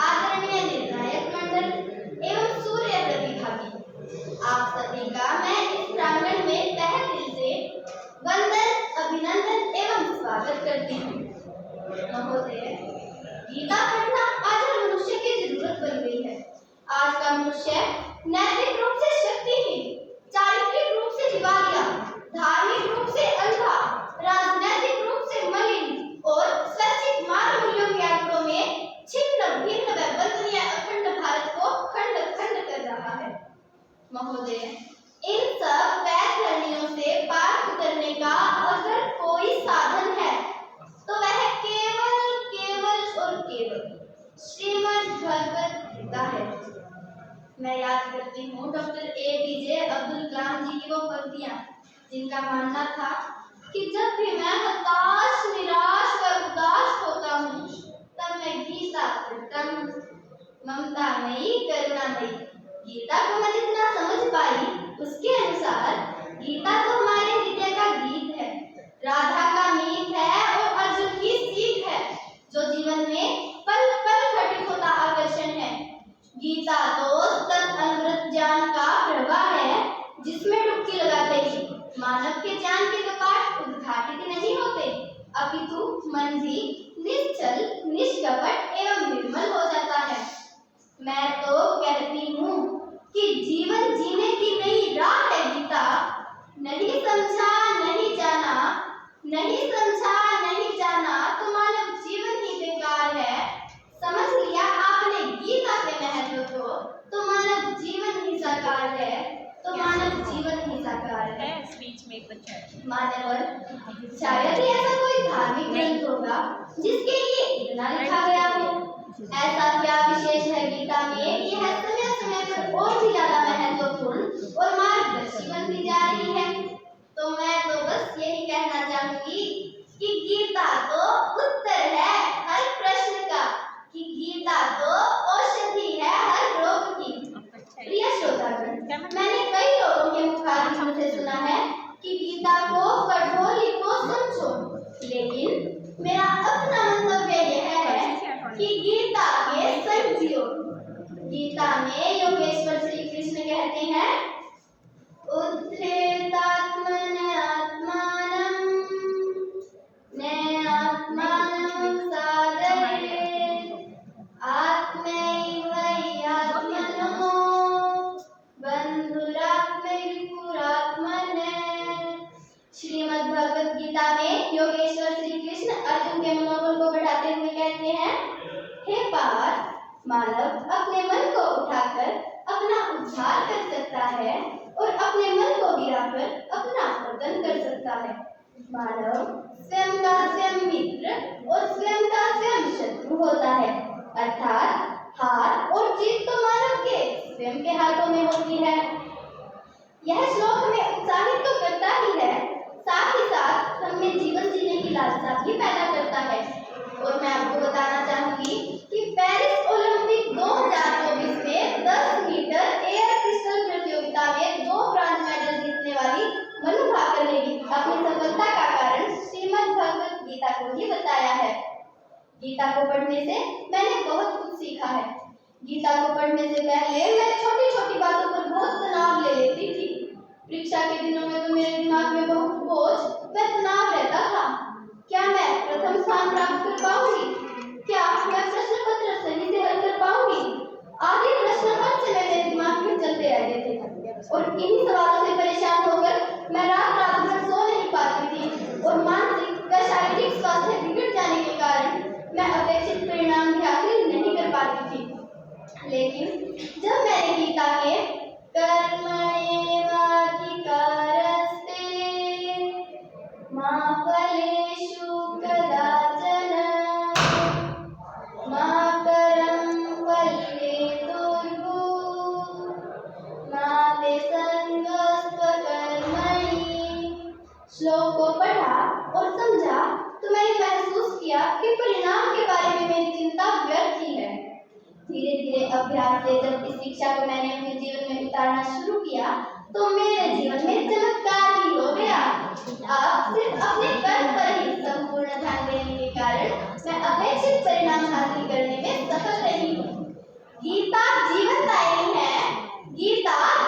आदरणीय निर्णायक मंडल एवं सूर्य प्रतिभागी, आप सभी का मैं इस प्रांगण में तहे दिल से वंदन, अभिनंदन एवं स्वागत करती हूँ। महोदय, गीता पढ़ना आज हर मनुष्य की जरूरत बन गई है। आज का मनुष्य नैतिक रूप से शक्तिहीन, चारित्रिक रूप से दिवालिया, धार्मिक रूप से अंधा, राजनैतिक रूप से मलिन और स्वैच्छिक मानव मूल्यों के आंकड़ों में छिन्न भिन्न व बंधनीय अखंड भारत को खंड खंड कर रहा है। महोदय, इन सब वैतरणियों से पार उतरने का अगर कोई साधन है तो वह केवल केवल और केवल श्रीमद् भगवत गीता है। मैं याद करती हूँ डॉक्टर APJ अब्दुल कलाम जी की वो पंक्तियां, जिनका मानना था कि जब भी मैं हताश, निराश व उदास होता हूँ तब मैं गीता पढ़ता हूँ। ममता नहीं, करुणा नहीं। गीता को मैं जितना समझ पाई उसके अनुसार गीता तो हमारे हृदय का गीत है, राधा का मीत है और अर्जुन की सीख है, जो जीवन में पल पल घटित होता आकर्षण है। गीता तो तत् अनवरत ज्ञान का प्रवाह है, जिसमें डुबकी लगाते ही मानव के ज्ञान के कपाट उद्घाटित नहीं होते, अपितु मन भी निश्चल, निष्कपट एवं निर्मल हो जाता है। मैं तो कहती हूँ कि जीवन जीने की नई राह है गीता। नहीं समझा, नहीं जाना, नहीं समझा, नहीं जाना तो मानव जीवन ही बेकार है। समझ लिया आपने गीता के महत्व को तो मानव जीवन ही साकार है, तो मानव जीवन ही साकार है। बीच में एक बच्चा है मानवर, शायद ही ऐसा कोई धार्मिक ग्रंथ होगा जिसके लिए इतना लिखा गया हो। ऐसा क्या विशेष है गीता में कि यह समय समय पर और भी ज्यादा महत्वपूर्ण और मार्गदर्शी बनती जा रही है। तो मैं तो बस यही कहना चाहूंगी कि गीता तो उत्तर है हर प्रश्न का, कि गीता तो औषधि है हर रोग की। प्रिय श्रोतागण, मैंने कई लोगों के मुखारबिंद से सुना है कि गीता को पढ़ो, लिखो, समझो, लेकिन मेरा अपना मंतव्य यह है कि गीता के संग जियो। गीता में योगेश्वर श्री कृष्ण कहते हैं, उत्थेतात्मन आत्मानं नैयात्मानं साधयेत् आत्मैव ह्यात्मनो श्रीमद् भगवत गीता में योगेश्वर श्री कृष्ण अर्जुन के मनोबल को बढ़ाते हुए कहते हैं, हे पार्थ, मानव अपने मन को उठाकर अपना उद्धार कर सकता है और अपने मन को गिराकर अपना पतन कर सकता है। मानव स्वयं का स्वयं मित्र और स्वयं का स्वयं शत्रु होता है, अर्थात हार और जीत तो मानव के स्वयं के हाथों में होती है। यह श्लोक हमें उत्साहित तो करता ही है, साथ ही साथ हमें जीवन जीने की लालसा भी पैदा करता है। और मैं आपको बताना चाहूंगी कि पेरिस ओलंपिक 2024 में 10 मीटर एयर पिस्टल प्रतियोगिता में 2 ब्रॉन्ज मेडल जीतने वाली मनु भाकर ने भी अपनी सफलता का कारण श्रीमद् भगवत गीता को ही बताया है। गीता को पढ़ने से मैंने बहुत कुछ सीखा है। गीता को पढ़ने से पहले मैं छोटी छोटी बातों पर बहुत तनाव ले लेती थी। परीक्षा के दिनों में तो मेरे दिमाग में बहुत बोझ व तनाव रहता था। क्या मैं प्रथम स्थान प्राप्त कर पाऊंगी? क्या मैं प्रश्न पत्र सही से हल कर पाऊंगी? आदि प्रश्न हर समय मेरे दिमाग में चलते रहते थे और इन्हीं सवालों से परेशान होकर मैं रात भर सो नहीं पाती थी और मानसिक व शारीरिक स्वास्थ्य बिगड़ जाने के कारण मैं अपेक्षित परिणाम भी हासिल नहीं कर पाती थी। लेकिन जब मैंने गीता के कर्मण्येवाधिकारस्ते मा फलेषु कदाचन मा परं फल्येतुर्भुः मा ते संगस्त्वकर्मणि श्लोक को पढ़ा और समझा तो मैंने महसूस किया कि परिणाम के बारे में मेरी चिंता व्यर्थ ही है। धीरे धीरे अभ्यास से जब इस शिक्षा को मैंने अपने जीवन में उतारना शुरू किया तो मेरे जीवन में चमत्कार ही हो गया। अब सिर्फ अपने कर्म पर ही संपूर्ण ध्यान देने के कारण मैं अपेक्षित परिणाम हासिल करने में सफल रही हूँ। गीता जीवनदायिनी है, गीता